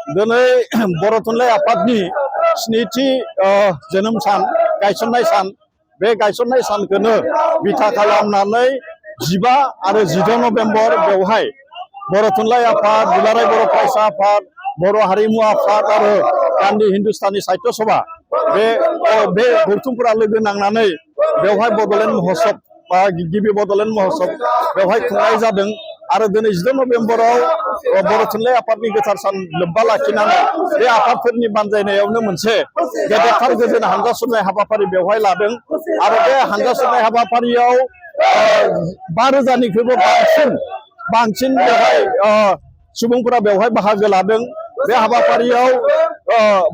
दिनै बर' थुनलाइ आफादनि स्निथि जोनोम सान गायसननाय सान बे गायसननाय सानखौनो बिथा खालामनानै 15 आरो 16 नभेम्बर बेवहाय बर' थुनलाइ आफाद, दुलाराय बर' फरायसा आफाद, बर' हारिमु आफाद आरो गान्धी हिन्दुस्तानी साहित्य सभा बे गौथुमफोरा लोगो नांनानै बेवहाय बड'लेण्ड महोत्सब बा गिबि बड'लेण्ड महोत्सब बेवहाय खुंनाय जादों। आरो दिनै 16 नभेम्बराव बर' थुनलाइ आफादनि गोथार सान लोब्बा लाखिनानै बे आफादफोरनि बानजायनायावनो मोनसे गेदेरथार गोजोन हानजा सुरनाय हाबाफारि बेवहाय लादों। आरो बे हानजा सुरनाय हाबाफारियाव 5,000निख्रुइबो बांसिन बेवहाय सुबुंफोरा बेवहाय बाहागो लादों। बे हाबाफारियाव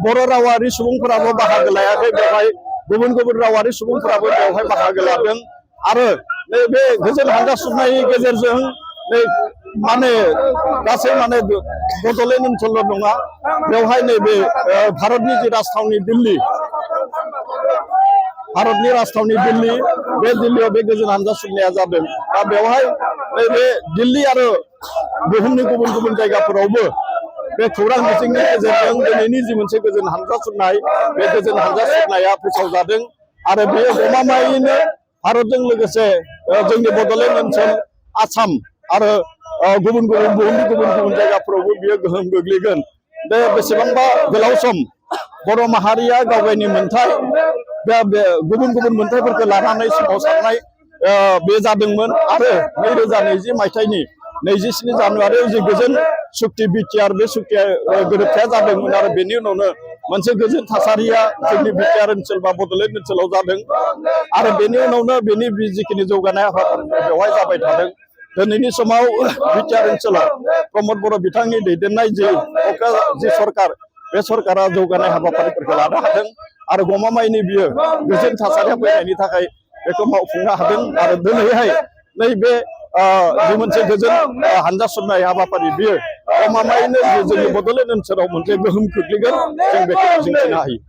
बर' रावारि सुबुंफोराबो बाहागो लायाखै, बेवहाय गुबुन गुबुन रावारि सुबुंफोराबो बेवहाय बाहागो लादों। आरो बे गोजोन हानजा सुरनायनि गेजेरजों माने गासै बड'लेण्ड ओनसोलल' नङा, बेवहाय नैबे भारतनि जि राजथावनि दिल्ली, भारतनि राजथावनि दिल्ली, बे दिल्लीयाव बे गोजोन हानजा सुरनाया जादों। दा बेवहाय नैबे दिल्ली आरो बुहुमनि गुबुन गुबुन जायगाफोरावबो बे खौरां बिजोंनि गेजेरजों दिनैनि जि मोनसे गोजोन हानजा सुरनाय, बे गोजोन हानजा सुरनाया फोसावजादों। आरो बेयो गमामायैनो भारतजों लोगोसे जोंनि बड'लेण्ड ओनसोल, आसाम आरो गुबुन गुबुन बुहुमनि गुबुन गुबुन जायगाफोरावबो बियो गोहोम गोग्लैगोन। बे बेसेबांबा गोलाव सम बर' माहारिया गावगायनि मोनथाय बे गुबुन गुबुन मोनथायफोरखौ लानानै सोमावसारनाय बे जादोंमोन। आरो 2020 मायथाइनि 27 जानुवारियाव जि गोजोन सुक्ति बिटिआर, बे सुक्तिया गोरोबथाया जादोंमोन। आरो बेनि उनावनो मोनसे गोजोन थासारिया जोंनि बिटिआर ओनसोल बा बड'लेण्ड ओनसोलाव जादों। आरो बेनि उनावनो बेनि जिखिनि जौगानाय हाबाफारि बेवहाय जाबाय थादों। दिनैनि समाव बिटिआर ओनसोलाव प्रमद बर' बिथांनि दैदेननाय जि सरकार, बे सरकारा जौगानाय हाबाफारिफोरखौ लानो हादों। आरो गमामायैनो बियो गोजोन थासारिया फैनायनि थाखाय बेखौ मावफुंनो हादों। आरो दिनैहाय नैबे जि मोनसे गोजोन हानजा सुरनाय हाबाफारि, बियो गमामायैनो जोंनि बड'लेण्ड ओनसोलाव मोनसे गोहोम खोख्लैगोन, जों बेखौ मिजिंथिनो हायो।